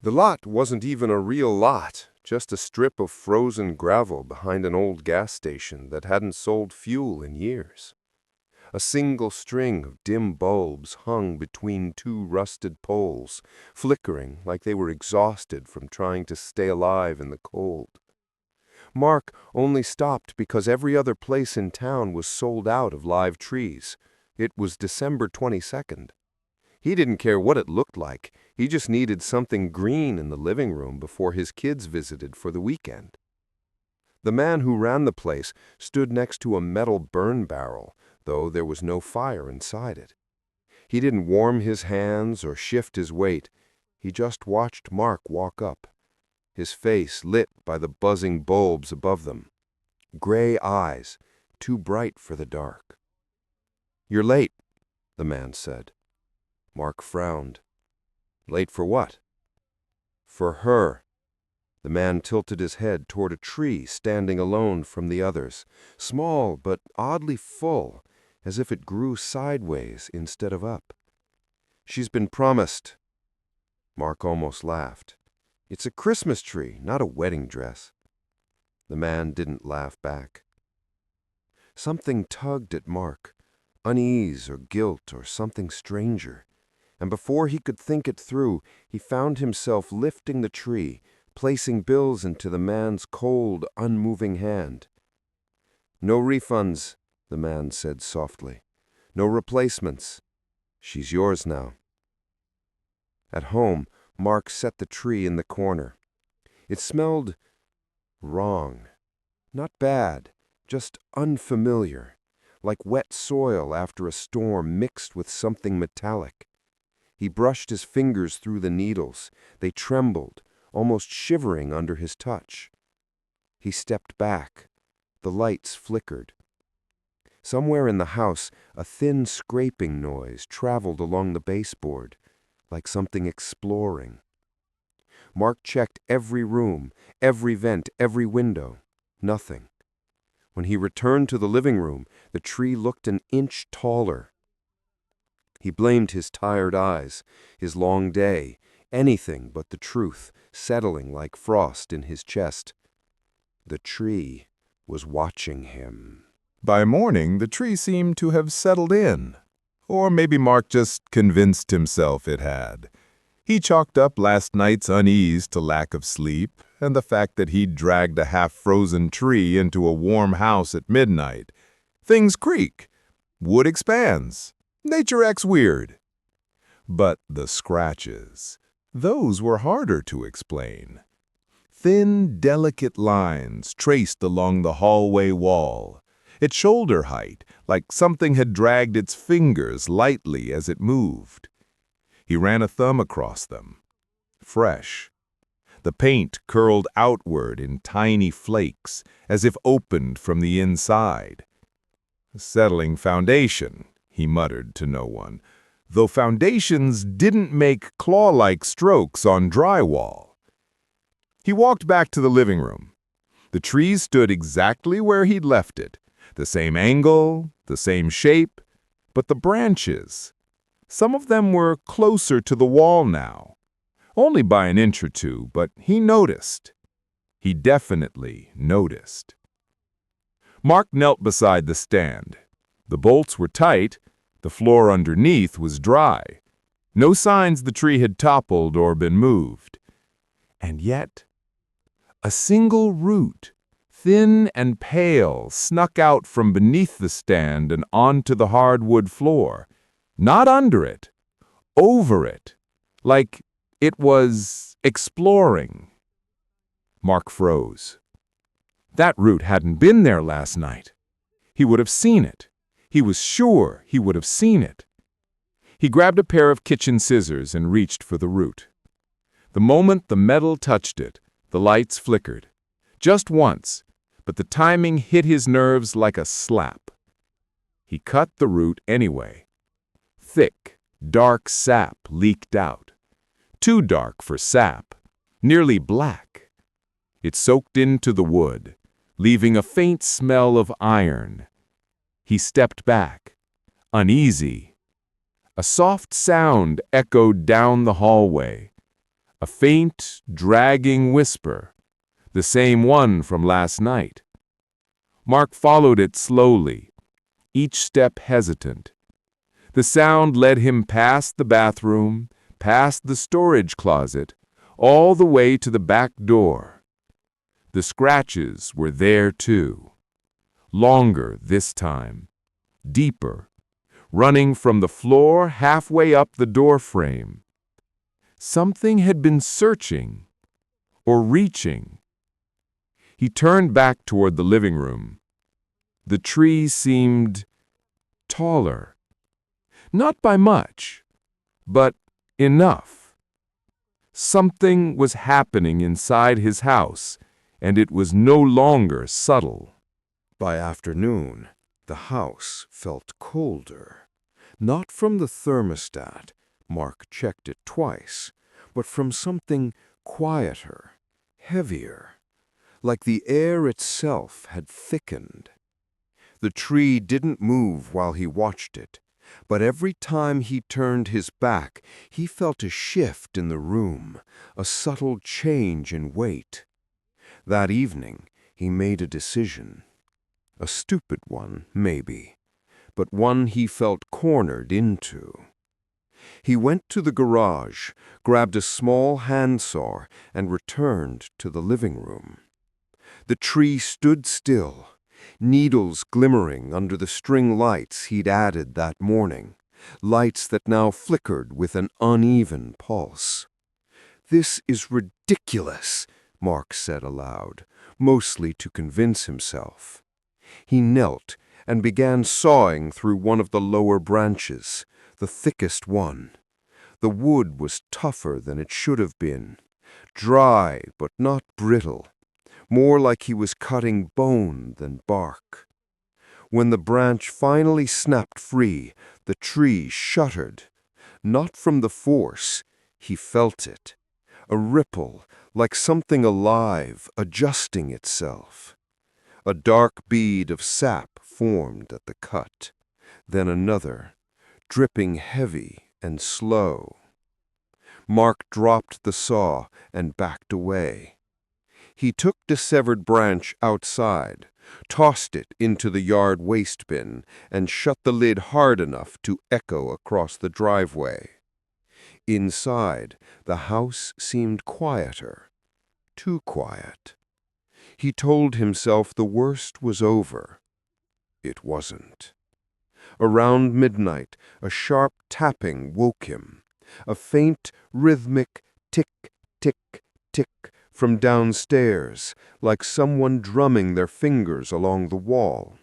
The lot wasn't even a real lot, just a strip of frozen gravel behind an old gas station that hadn't sold fuel in years. A single string of dim bulbs hung between two rusted poles, flickering like they were exhausted from trying to stay alive in the cold. Mark only stopped because every other place in town was sold out of live trees. It was December 22nd. He didn't care what it looked like. He just needed something green in the living room before his kids visited for the weekend. The man who ran the place stood next to a metal burn barrel, though there was no fire inside it. He didn't warm his hands or shift his weight. He just watched Mark walk up, his face lit by the buzzing bulbs above them. Gray eyes, too bright for the dark. "You're late," the man said. Mark frowned. "Late for what?" "For her." The man tilted his head toward a tree standing alone from the others, small but oddly full, as if it grew sideways instead of up. "She's been promised." Mark almost laughed. "It's a Christmas tree, not a wedding dress." The man didn't laugh back. Something tugged at Mark, unease or guilt or something stranger. And before he could think it through, he found himself lifting the tree, placing bills into the man's cold, unmoving hand. "No refunds," the man said softly. "No replacements. She's yours now." At home, Mark set the tree in the corner. It smelled wrong. Not bad, just unfamiliar, like wet soil after a storm mixed with something metallic. He brushed his fingers through the needles. They trembled, almost shivering under his touch. He stepped back. The lights flickered. Somewhere in the house, a thin scraping noise traveled along the baseboard, like something exploring. Mark checked every room, every vent, every window. Nothing. When he returned to the living room, the tree looked an inch taller. He blamed his tired eyes, his long day, anything but the truth, settling like frost in his chest. The tree was watching him. By morning, the tree seemed to have settled in. Or maybe Mark just convinced himself it had. He chalked up last night's unease to lack of sleep and the fact that he'd dragged a half-frozen tree into a warm house at midnight. Things creak. Wood expands. Nature acts weird. But the scratches, those were harder to explain. Thin, delicate lines traced along the hallway wall, at shoulder height, like something had dragged its fingers lightly as it moved. He ran a thumb across them. Fresh. The paint curled outward in tiny flakes, as if opened from the inside. "Settling foundation," he muttered to no one, though foundations didn't make claw-like strokes on drywall. He walked back to the living room. The tree stood exactly where he'd left it, the same angle, the same shape, but the branches, some of them were closer to the wall now. Only by an inch or two, but he noticed. He definitely noticed. Mark knelt beside the stand. The bolts were tight. The floor underneath was dry. No signs the tree had toppled or been moved. And yet, a single root, thin and pale, snuck out from beneath the stand and onto the hardwood floor. Not under it, over it, like it was exploring. Mark froze. That root hadn't been there last night. He would have seen it. He was sure he would have seen it. He grabbed a pair of kitchen scissors and reached for the root. The moment the metal touched it, the lights flickered. Just once, but the timing hit his nerves like a slap. He cut the root anyway. Thick, dark sap leaked out. Too dark for sap, nearly black. It soaked into the wood, leaving a faint smell of iron. He stepped back, uneasy. A soft sound echoed down the hallway, A faint, dragging whisper, the same one from last night. Mark followed it slowly, each step hesitant. The sound led him past the bathroom, past the storage closet, all the way to the back door. The scratches were there too. Longer this time, deeper, running from the floor halfway up the door frame. Something had been searching or reaching. He turned back toward the living room. The tree seemed taller. Not by much, but enough. Something was happening inside his house, and it was no longer subtle. By afternoon, the house felt colder. Not from the thermostat, Mark checked it twice, but from something quieter, heavier, like the air itself had thickened. The tree didn't move while he watched it, but every time he turned his back, he felt a shift in the room, a subtle change in weight. That evening, he made a decision. A stupid one, maybe, but one he felt cornered into. He went to the garage, grabbed a small handsaw, and returned to the living room. The tree stood still, needles glimmering under the string lights he'd added that morning, lights that now flickered with an uneven pulse. "This is ridiculous," Mark said aloud, mostly to convince himself. He knelt and began sawing through one of the lower branches, the thickest one. The wood was tougher than it should have been, dry but not brittle, more like he was cutting bone than bark. When the branch finally snapped free, the tree shuddered. Not from the force, he felt it. A ripple, like something alive, adjusting itself. A dark bead of sap formed at the cut, then another, dripping heavy and slow. Mark dropped the saw and backed away. He took the severed branch outside, tossed it into the yard waste bin, and shut the lid hard enough to echo across the driveway. Inside, the house seemed quieter, too quiet. He told himself the worst was over. It wasn't. Around midnight, a sharp tapping woke him, a faint, rhythmic tick, tick, tick from downstairs, like someone drumming their fingers along the wall.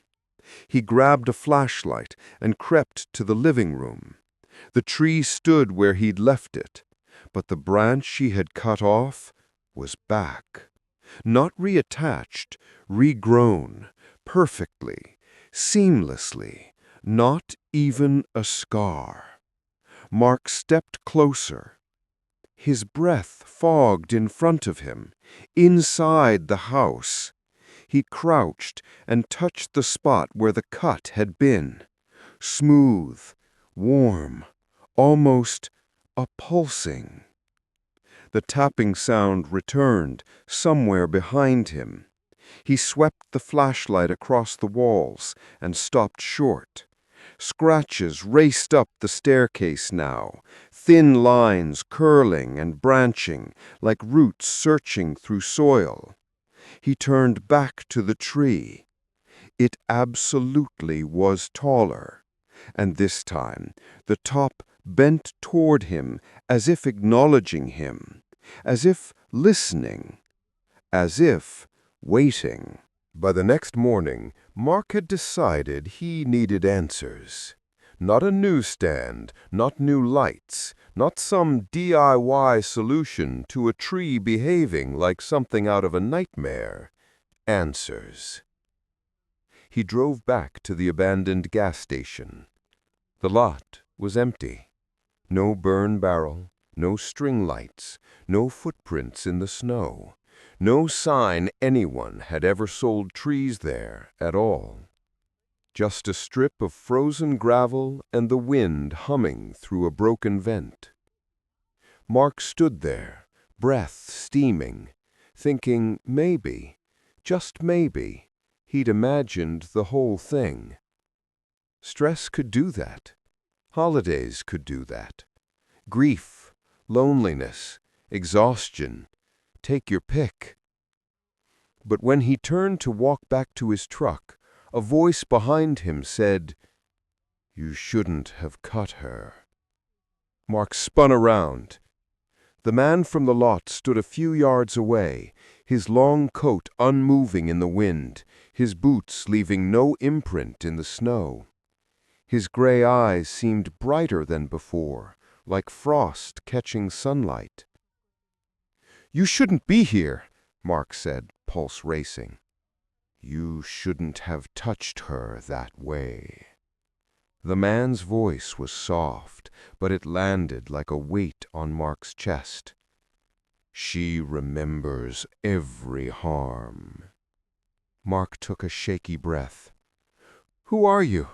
He grabbed a flashlight and crept to the living room. The tree stood where he'd left it, but the branch she had cut off was back. Not reattached, regrown, perfectly, seamlessly, not even a scar. Mark stepped closer. His breath fogged in front of him, inside the house. He crouched and touched the spot where the cut had been. Smooth, warm, almost a pulsing. The tapping sound returned, somewhere behind him. He swept the flashlight across the walls and stopped short. Scratches raced up the staircase now, thin lines curling and branching like roots searching through soil. He turned back to the tree. It absolutely was taller, and this time the top bent toward him as if acknowledging him, as if listening, as if waiting. By the next morning, Mark had decided he needed answers. Not a newsstand, not new lights, not some DIY solution to a tree behaving like something out of a nightmare. Answers. He drove back to the abandoned gas station. The lot was empty. No burn barrel, no string lights, no footprints in the snow. No sign anyone had ever sold trees there at all. Just a strip of frozen gravel and the wind humming through a broken vent. Mark stood there, breath steaming, thinking maybe, just maybe, he'd imagined the whole thing. Stress could do that. Holidays could do that. Grief, loneliness, exhaustion, take your pick. But when he turned to walk back to his truck, a voice behind him said, "You shouldn't have cut her." Mark spun around. The man from the lot stood a few yards away, his long coat unmoving in the wind, his boots leaving no imprint in the snow. His gray eyes seemed brighter than before, like frost catching sunlight. "You shouldn't be here," Mark said, pulse racing. "You shouldn't have touched her that way." The man's voice was soft, but it landed like a weight on Mark's chest. "She remembers every harm." Mark took a shaky breath. "Who are you?"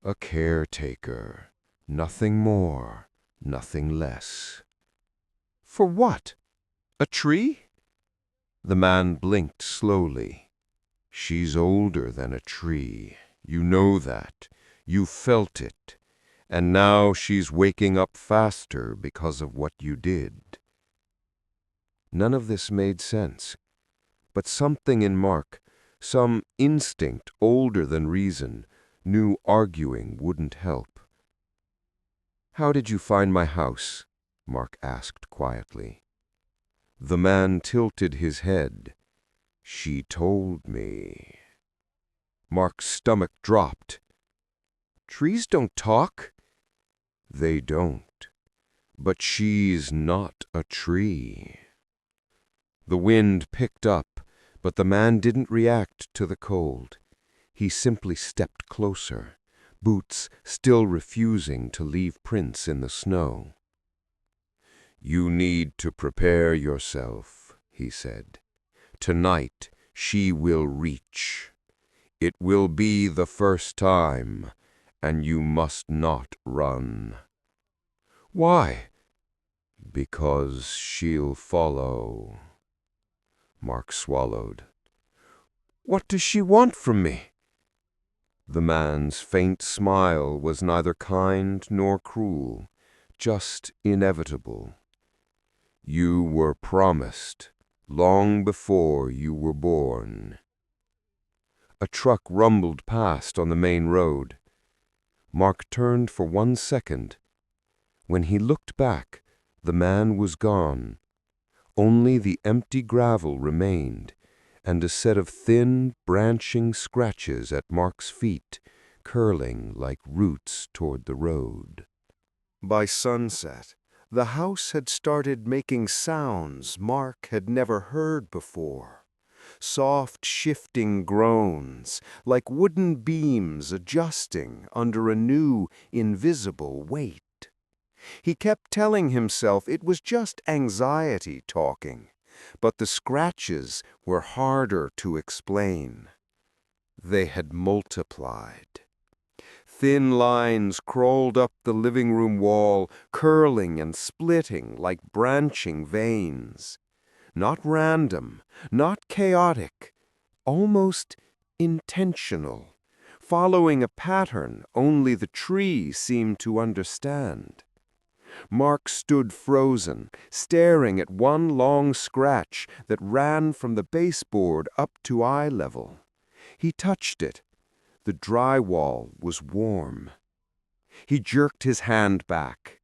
"A caretaker. Nothing more, nothing less." "For what? A tree?" The man blinked slowly. "She's older than a tree. You know that. You felt it. And now she's waking up faster because of what you did." None of this made sense. But something in Mark, some instinct older than reason, knew arguing wouldn't help. "How did you find my house?" Mark asked quietly. The man tilted his head. "She told me." Mark's stomach dropped. "Trees don't talk." "They don't. But she's not a tree." The wind picked up, but the man didn't react to the cold. He simply stepped closer, boots still refusing to leave prints in the snow. "You need to prepare yourself," he said. "Tonight she will reach. It will be the first time, and you must not run." "Why?" "Because she'll follow." Mark swallowed. "What does she want from me?" The man's faint smile was neither kind nor cruel, just inevitable. "You were promised, long before you were born." A truck rumbled past on the main road. Mark turned for 1 second. When he looked back, the man was gone. Only the empty gravel remained, and a set of thin, branching scratches at Mark's feet, curling like roots toward the road. By sunset, the house had started making sounds Mark had never heard before. Soft, shifting groans, like wooden beams adjusting under a new, invisible weight. He kept telling himself it was just anxiety talking, but the scratches were harder to explain. They had multiplied. Thin lines crawled up the living room wall, curling and splitting like branching veins. Not random, not chaotic, almost intentional, following a pattern only the tree seemed to understand. Mark stood frozen, staring at one long scratch that ran from the baseboard up to eye level. He touched it. The drywall was warm. He jerked his hand back.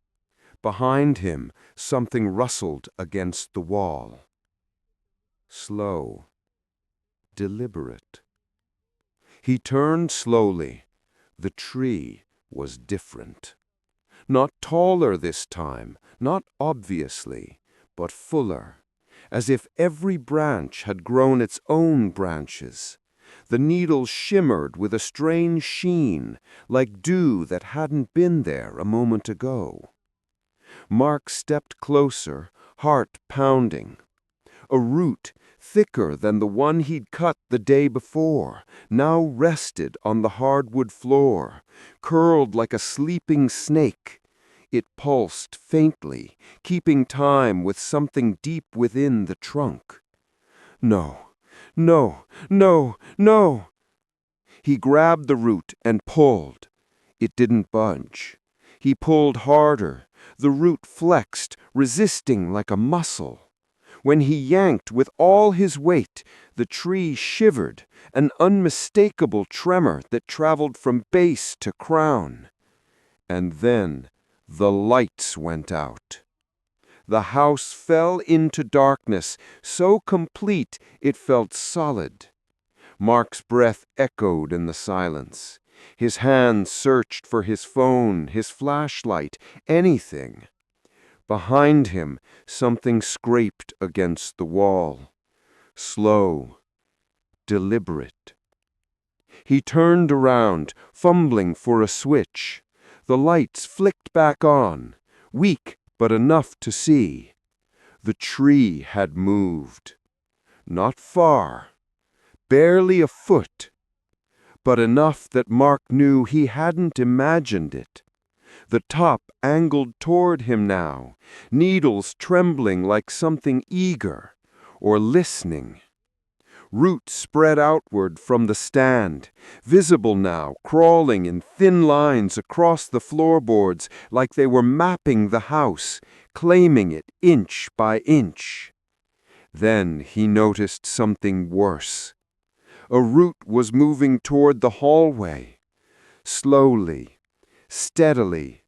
Behind him, something rustled against the wall. Slow, deliberate. He turned slowly. The tree was different. Not taller this time, not obviously, but fuller, as if every branch had grown its own branches. The needles shimmered with a strange sheen, like dew that hadn't been there a moment ago. Mark stepped closer, heart pounding. A root, thicker than the one he'd cut the day before, now rested on the hardwood floor, curled like a sleeping snake. It pulsed faintly, keeping time with something deep within the trunk. No, no, no, no! He grabbed the root and pulled. It didn't budge. He pulled harder. The root flexed, resisting like a muscle. When he yanked with all his weight, the tree shivered, an unmistakable tremor that traveled from base to crown. And then the lights went out. The house fell into darkness, so complete it felt solid. Mark's breath echoed in the silence. His hand searched for his phone, his flashlight, anything. Behind him, something scraped against the wall. Slow, deliberate. He turned around, fumbling for a switch. The lights flicked back on, weak but enough to see. The tree had moved. Not far, barely a foot, but enough that Mark knew he hadn't imagined it. The top angled toward him now, needles trembling like something eager or listening. Roots spread outward from the stand, visible now, crawling in thin lines across the floorboards like they were mapping the house, claiming it inch by inch. Then he noticed something worse. A root was moving toward the hallway, slowly, steadily,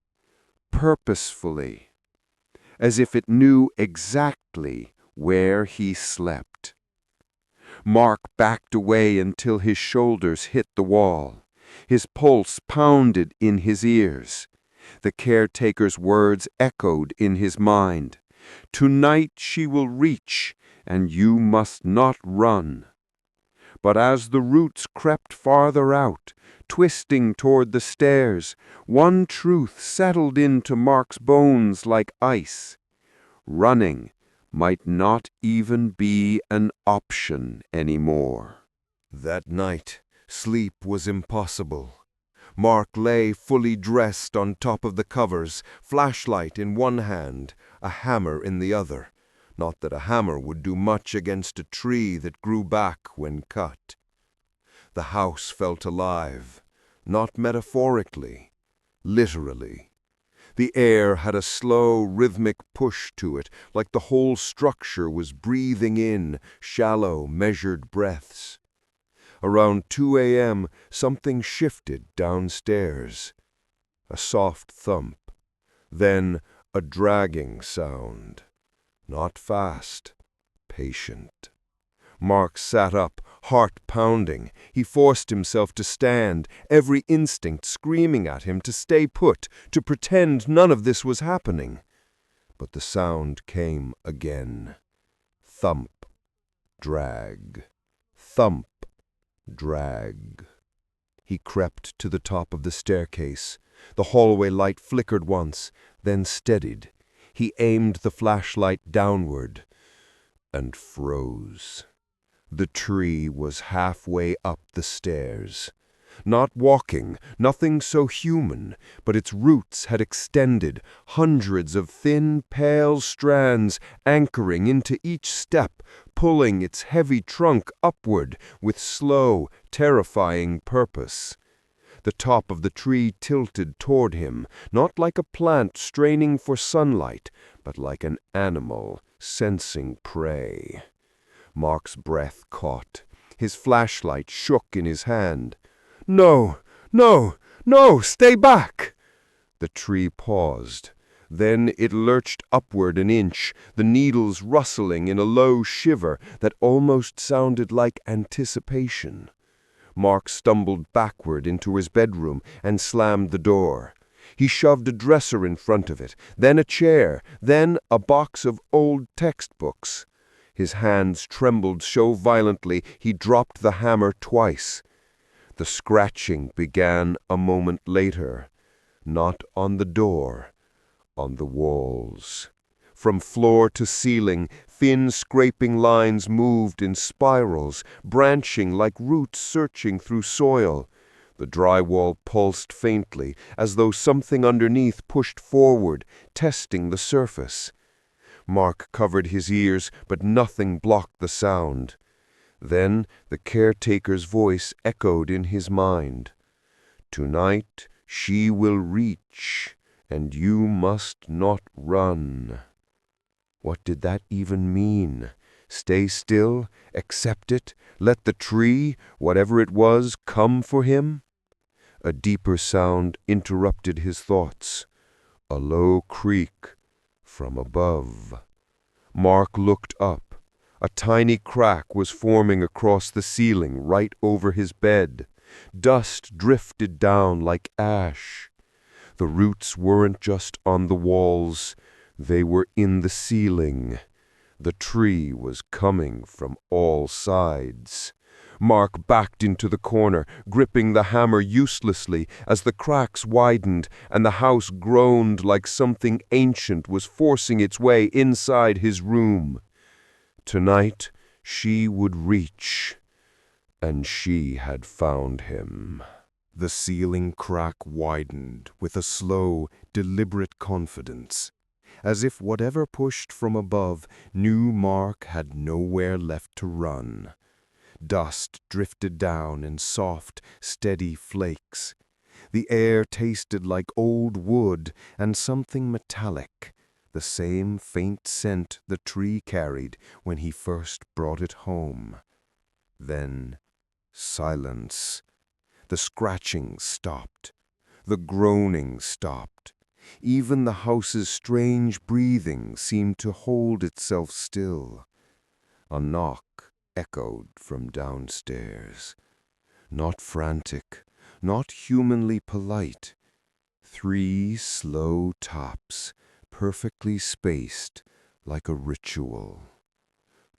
purposefully, as if it knew exactly where he slept. Mark backed away until his shoulders hit the wall. His pulse pounded in his ears. The caretaker's words echoed in his mind. "Tonight she will reach, and you must not run." But as the roots crept farther out, twisting toward the stairs, one truth settled into Mark's bones like ice. Running might not even be an option anymore. That night, sleep was impossible. Mark lay fully dressed on top of the covers, flashlight in one hand, a hammer in the other. Not that a hammer would do much against a tree that grew back when cut. The house felt alive, not metaphorically, literally. The air had a slow, rhythmic push to it, like the whole structure was breathing in shallow, measured breaths. Around 2 a.m., something shifted downstairs. A soft thump, then a dragging sound. Not fast, patient. Mark sat up, heart pounding. He forced himself to stand, every instinct screaming at him to stay put, to pretend none of this was happening. But the sound came again. Thump, drag, thump, drag. He crept to the top of the staircase. The hallway light flickered once, then steadied. He aimed the flashlight downward and froze. The tree was halfway up the stairs. Not walking, nothing so human, but its roots had extended, hundreds of thin, pale strands anchoring into each step, pulling its heavy trunk upward with slow, terrifying purpose. The top of the tree tilted toward him, not like a plant straining for sunlight, but like an animal sensing prey. Mark's breath caught. His flashlight shook in his hand. "No, no, no, stay back!" The tree paused. Then it lurched upward an inch, the needles rustling in a low shiver that almost sounded like anticipation. Mark stumbled backward into his bedroom and slammed the door. He shoved a dresser in front of it, then a chair, then a box of old textbooks. His hands trembled so violently he dropped the hammer twice. The scratching began a moment later, not on the door, on the walls. From floor to ceiling, thin scraping lines moved in spirals, branching like roots searching through soil. The drywall pulsed faintly, as though something underneath pushed forward, testing the surface. Mark covered his ears, but nothing blocked the sound. Then the caretaker's voice echoed in his mind. "Tonight she will reach, and you must not run." What did that even mean? Stay still, accept it, let the tree, whatever it was, come for him? A deeper sound interrupted his thoughts. A low creak from above. Mark looked up. A tiny crack was forming across the ceiling right over his bed. Dust drifted down like ash. The roots weren't just on the walls, they were in the ceiling. The tree was coming from all sides. Mark backed into the corner, gripping the hammer uselessly as the cracks widened and the house groaned like something ancient was forcing its way inside his room. Tonight she would reach, and she had found him. The ceiling crack widened with a slow, deliberate confidence, as if whatever pushed from above knew Mark had nowhere left to run. Dust drifted down in soft, steady flakes. The air tasted like old wood and something metallic, the same faint scent the tree carried when he first brought it home. Then silence. The scratching stopped. The groaning stopped. Even the house's strange breathing seemed to hold itself still. A knock echoed from downstairs. Not frantic, not humanly polite. 3 slow taps, perfectly spaced, like a ritual.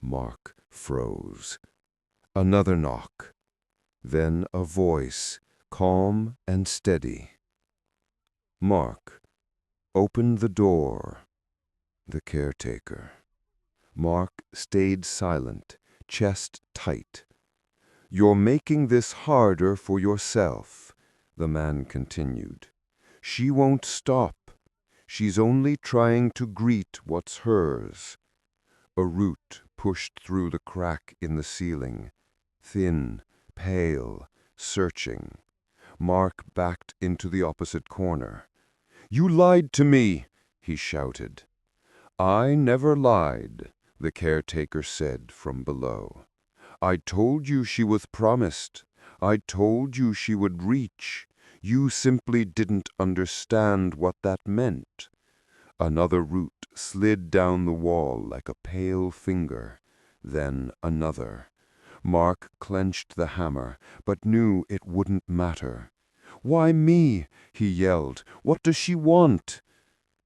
Mark froze. Another knock. Then a voice, calm and steady. "Mark, open the door." The caretaker. Mark stayed silent, chest tight. "You're making this harder for yourself," the man continued. "She won't stop. She's only trying to greet what's hers." A root pushed through the crack in the ceiling, thin, pale, searching. Mark backed into the opposite corner. "You lied to me," he shouted. "I never lied," the caretaker said from below. "I told you she was promised. I told you she would reach. You simply didn't understand what that meant." Another root slid down the wall like a pale finger, then another. Mark clenched the hammer, but knew it wouldn't matter. "Why me?" he yelled. "What does she want?"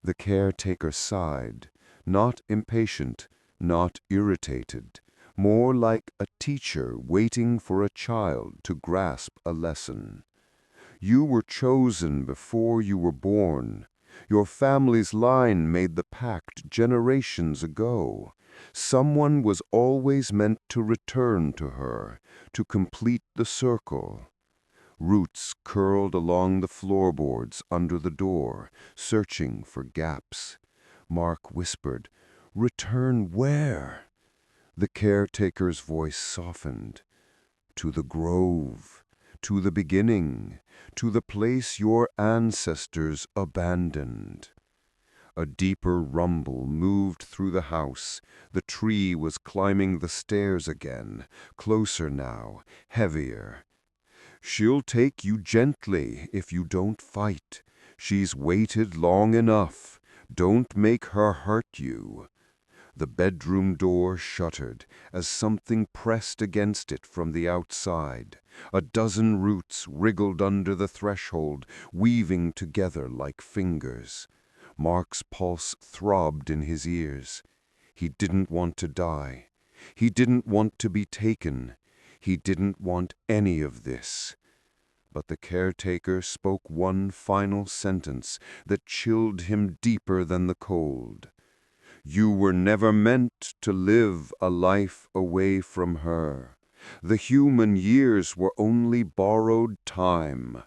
The caretaker sighed, not impatient, not irritated, more like a teacher waiting for a child to grasp a lesson. "You were chosen before you were born. Your family's line made the pact generations ago. Someone was always meant to return to her, to complete the circle." Roots curled along the floorboards under the door, searching for gaps. Mark whispered, "Return where?" The caretaker's voice softened. "To the grove, to the beginning, to the place your ancestors abandoned." A deeper rumble moved through the house. The tree was climbing the stairs again, closer now, heavier. "She'll take you gently if you don't fight. She's waited long enough. Don't make her hurt you." The bedroom door shuttered as something pressed against it from the outside. A dozen roots wriggled under the threshold, weaving together like fingers. Mark's pulse throbbed in his ears. He didn't want to die. He didn't want to be taken. He didn't want any of this. But the caretaker spoke one final sentence that chilled him deeper than the cold. "You were never meant to live a life away from her. The human years were only borrowed time.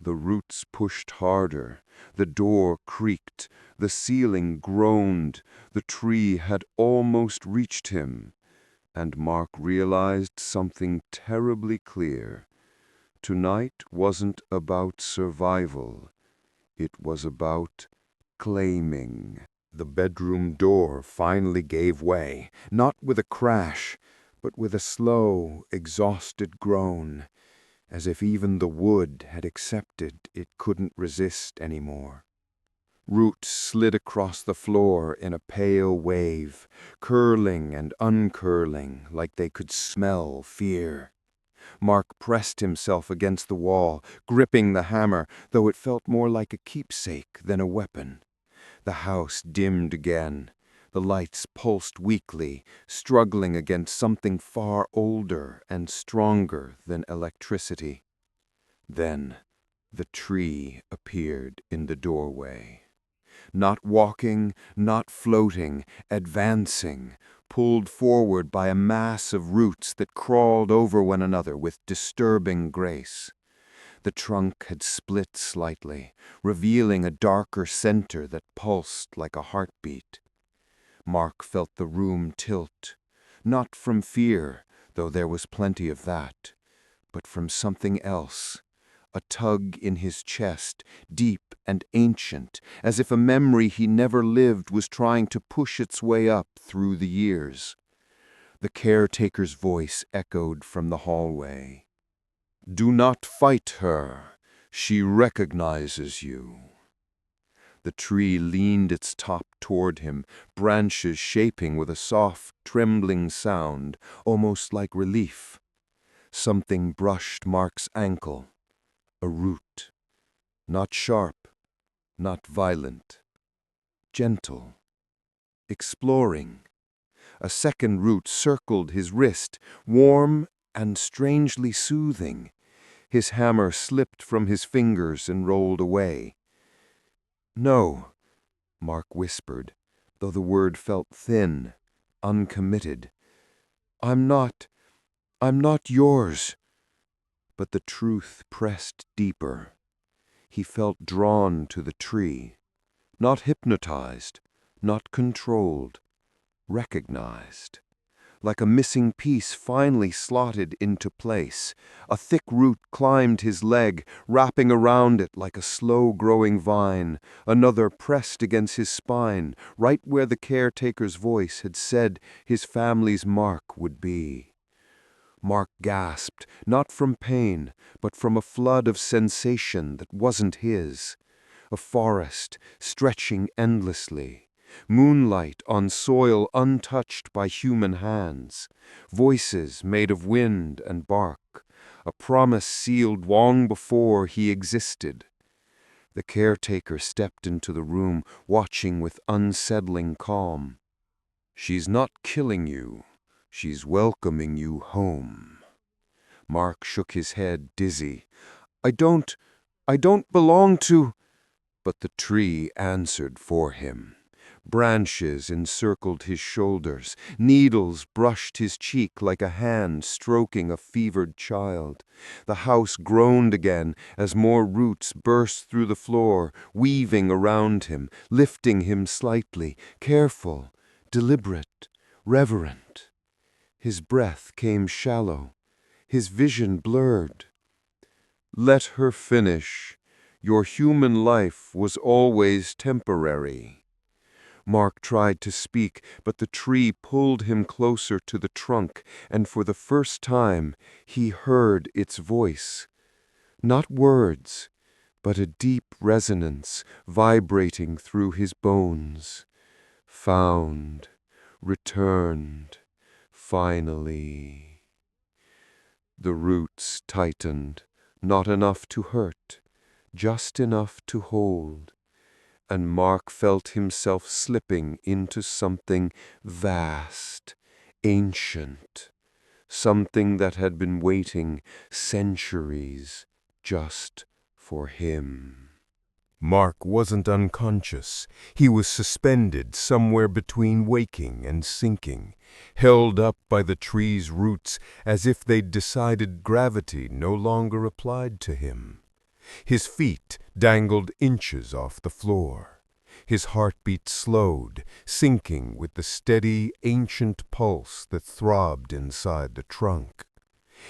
The roots pushed harder, the door creaked, the ceiling groaned, the tree had almost reached him, and Mark realized something terribly clear. Tonight wasn't about survival. It was about claiming. The bedroom door finally gave way, not with a crash, but with a slow, exhausted groan, as if even the wood had accepted it couldn't resist anymore. Roots slid across the floor in a pale wave, curling and uncurling like they could smell fear. Mark pressed himself against the wall, gripping the hammer, though it felt more like a keepsake than a weapon. The house dimmed again. The lights pulsed weakly, struggling against something far older and stronger than electricity. Then the tree appeared in the doorway. Not walking, not floating, advancing, pulled forward by a mass of roots that crawled over one another with disturbing grace. The trunk had split slightly, revealing a darker center that pulsed like a heartbeat. Mark felt the room tilt, not from fear, though there was plenty of that, but from something else. A tug in his chest, deep and ancient, as if a memory he never lived was trying to push its way up through the years. The caretaker's voice echoed from the hallway. "Do not fight her. She recognizes you." The tree leaned its top toward him, branches shaping with a soft, trembling sound, almost like relief. Something brushed Mark's ankle. A root. Not sharp, not violent. Gentle. Exploring. A second root circled his wrist, warm and strangely soothing. His hammer slipped from his fingers and rolled away. "No," Mark whispered, though the word felt thin, uncommitted. I'm not yours." But the truth pressed deeper. He felt drawn to the tree, not hypnotized, not controlled, recognized. Like a missing piece finally slotted into place, a thick root climbed his leg, wrapping around it like a slow-growing vine. Another pressed against his spine, right where the caretaker's voice had said his family's mark would be. Mark gasped, not from pain, but from a flood of sensation that wasn't his. A forest stretching endlessly. Moonlight on soil untouched by human hands. Voices made of wind and bark. A promise sealed long before he existed. The caretaker stepped into the room, watching with unsettling calm. "She's not killing you. She's welcoming you home." Mark shook his head, dizzy. I don't belong to—" But the tree answered for him. Branches encircled his shoulders. Needles brushed his cheek like a hand stroking a fevered child. The house groaned again as more roots burst through the floor, weaving around him, lifting him slightly, careful, deliberate, reverent. His breath came shallow, his vision blurred. "Let her finish. Your human life was always temporary." Mark tried to speak, but the tree pulled him closer to the trunk, and for the first time he heard its voice. Not words, but a deep resonance vibrating through his bones. Found, returned, finally. The roots tightened, not enough to hurt, just enough to hold, and Mark felt himself slipping into something vast, ancient, something that had been waiting centuries just for him. Mark wasn't unconscious. He was suspended somewhere between waking and sinking, held up by the tree's roots as if they'd decided gravity no longer applied to him. His feet dangled inches off the floor. His heartbeat slowed, sinking with the steady, ancient pulse that throbbed inside the trunk.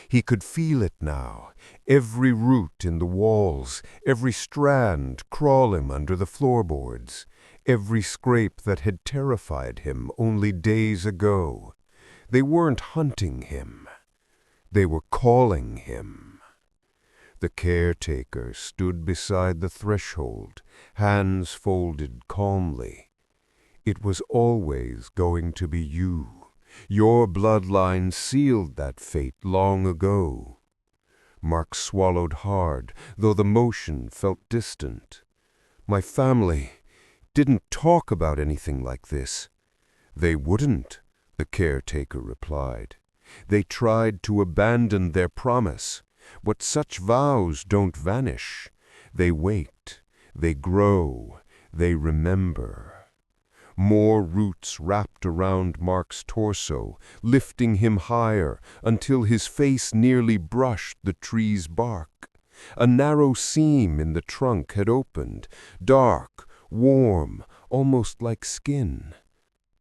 He could feel it now, every root in the walls, every strand crawl him under the floorboards, every scrape that had terrified him only days ago. They weren't hunting him. They were calling him. The caretaker stood beside the threshold, hands folded calmly. It was always going to be you. Your bloodline sealed that fate long ago. Mark swallowed hard, though the motion felt distant. My family didn't talk about anything like this. They wouldn't, the caretaker replied. They tried to abandon their promise. But such vows don't vanish. They wait, they grow, they remember. More roots wrapped around Mark's torso, lifting him higher until his face nearly brushed the tree's bark. A narrow seam in the trunk had opened, dark, warm, almost like skin.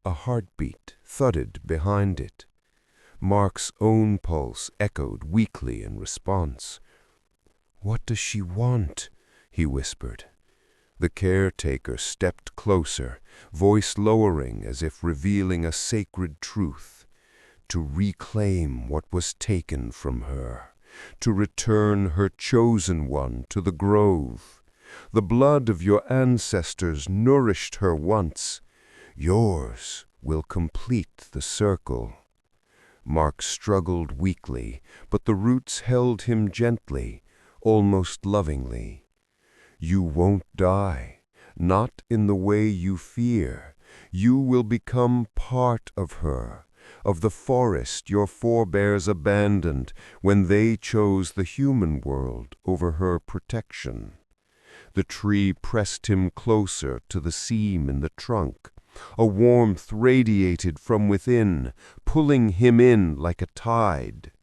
A heartbeat thudded behind it. Mark's own pulse echoed weakly in response. "What does she want?" he whispered. The caretaker stepped closer, voice lowering as if revealing a sacred truth. To reclaim what was taken from her, to return her chosen one to the grove. The blood of your ancestors nourished her once. Yours will complete the circle. Mark struggled weakly, but the roots held him gently, almost lovingly. You won't die, not in the way you fear. You will become part of her, of the forest your forebears abandoned when they chose the human world over her protection. The tree pressed him closer to the seam in the trunk. A warmth radiated from within, pulling him in like a tide.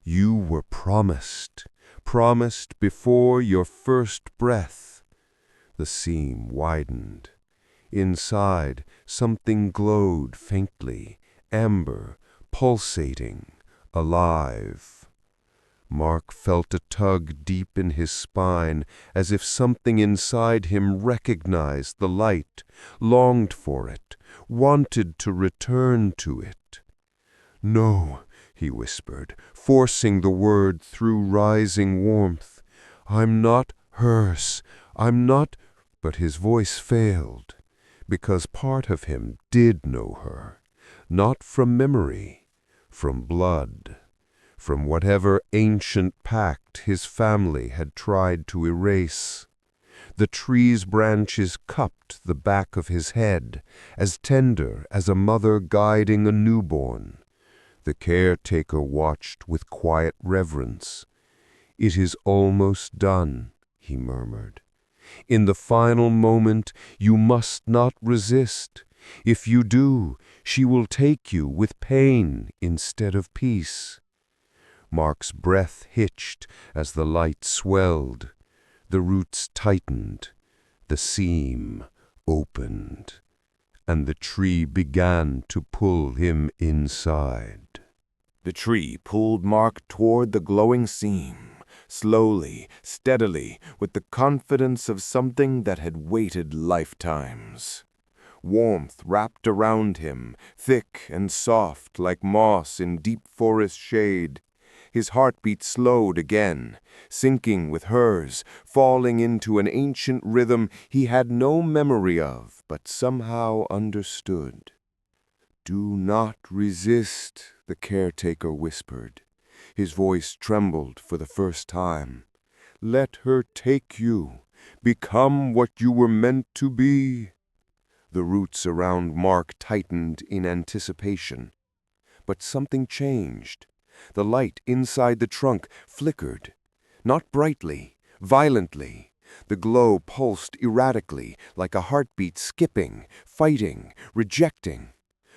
You were promised before your first breath. The seam widened. Inside, something glowed faintly, amber, pulsating, alive. Mark felt a tug deep in his spine, as if something inside him recognized the light, longed for it, wanted to return to it. "No," he whispered, forcing the word through rising warmth. "I'm not hers. I'm not—" But his voice failed, because part of him did know her, not from memory, from blood. From whatever ancient pact his family had tried to erase. The tree's branches cupped the back of his head, as tender as a mother guiding a newborn. The caretaker watched with quiet reverence. "It is almost done," he murmured. "In the final moment, you must not resist. If you do, she will take you with pain instead of peace." Mark's breath hitched as the light swelled. The roots tightened. The seam opened. And the tree began to pull him inside. The tree pulled Mark toward the glowing seam, slowly, steadily, with the confidence of something that had waited lifetimes. Warmth wrapped around him, thick and soft like moss in deep forest shade. His heartbeat slowed again, sinking with hers, falling into an ancient rhythm he had no memory of, but somehow understood. "Do not resist," the caretaker whispered. His voice trembled for the first time. "Let her take you. Become what you were meant to be." The roots around Mark tightened in anticipation. But something changed. The light inside the trunk flickered, not brightly, violently, The glow pulsed erratically, like a heartbeat skipping, fighting, rejecting.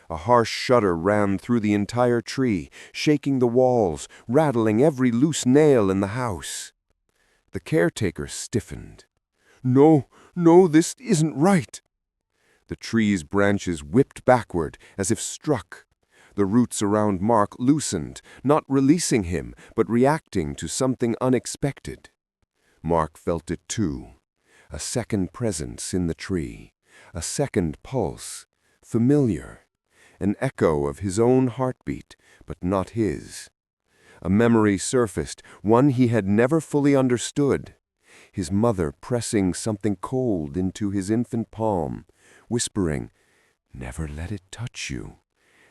A harsh shudder ran through the entire tree, shaking the walls, rattling every loose nail in the house. The caretaker stiffened. "No, no, this isn't right." The tree's branches whipped backward, as if struck. The roots around Mark loosened, not releasing him, but reacting to something unexpected. Mark felt it too. A second presence in the tree. A second pulse. Familiar. An echo of his own heartbeat, but not his. A memory surfaced, one he had never fully understood. His mother pressing something cold into his infant palm, whispering, "Never let it touch you.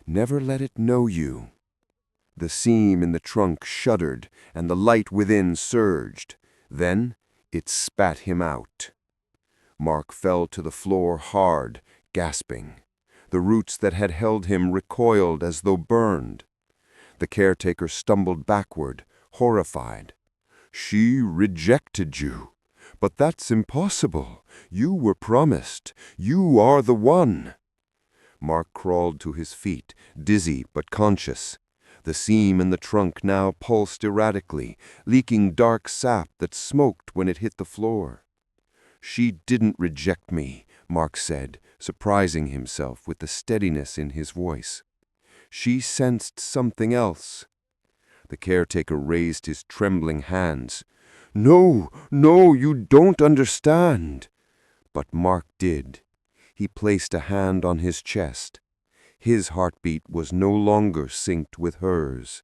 Never let it know you." The seam in the trunk shuddered, and the light within surged. Then it spat him out. Mark fell to the floor hard, gasping. The roots that had held him recoiled as though burned. The caretaker stumbled backward, horrified. "She rejected you. But that's impossible. You were promised. You are the one." Mark crawled to his feet, dizzy but conscious. The seam in the trunk now pulsed erratically, leaking dark sap that smoked when it hit the floor. "She didn't reject me," Mark said, surprising himself with the steadiness in his voice. "She sensed something else." The caretaker raised his trembling hands. "No, no, you don't understand." But Mark did. He placed a hand on his chest. His heartbeat was no longer synced with hers.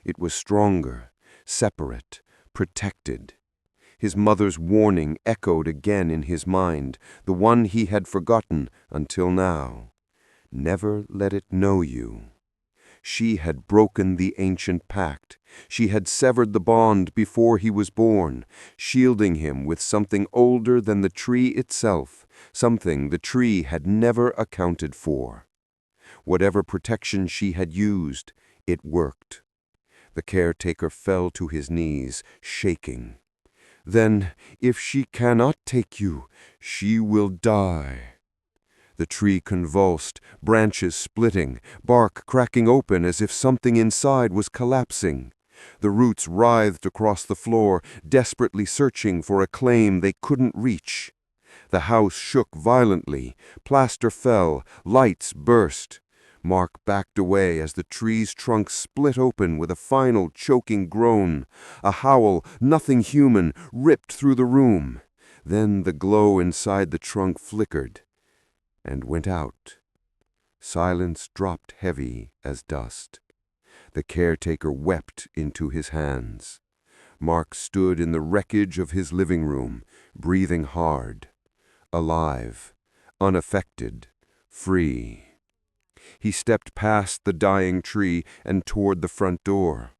It was stronger, separate, protected. His mother's warning echoed again in his mind, the one he had forgotten until now. Never let it know you. She had broken the ancient pact. She had severed the bond before he was born, shielding him with something older than the tree itself, something the tree had never accounted for. Whatever protection she had used, it worked. The caretaker fell to his knees, shaking. "Then, if she cannot take you, she will die." The tree convulsed, branches splitting, bark cracking open as if something inside was collapsing. The roots writhed across the floor, desperately searching for a claim they couldn't reach. The house shook violently, plaster fell, lights burst. Mark backed away as the tree's trunk split open with a final choking groan. A howl, nothing human, ripped through the room. Then the glow inside the trunk flickered and went out. Silence dropped heavy as dust. The caretaker wept into his hands. Mark stood in the wreckage of his living room, breathing hard, alive, unaffected, free. He stepped past the dying tree and toward the front door.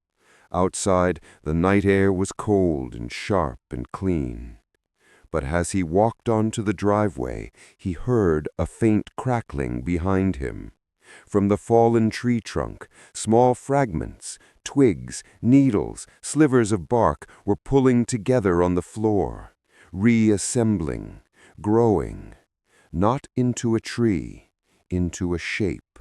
Outside, the night air was cold and sharp and clean. But as he walked onto the driveway, he heard a faint crackling behind him. From the fallen tree trunk, small fragments, twigs, needles, slivers of bark were pulling together on the floor, reassembling, growing, not into a tree, into a shape.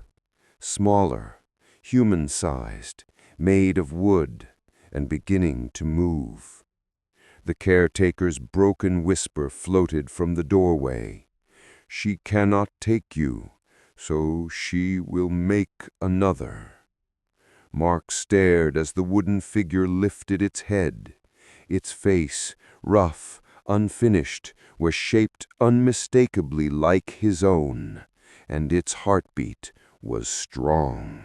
Smaller, human-sized, made of wood, and beginning to move. The caretaker's broken whisper floated from the doorway. "She cannot take you, so she will make another." Mark stared as the wooden figure lifted its head. Its face, rough, unfinished, was shaped unmistakably like his own, and its heartbeat was strong.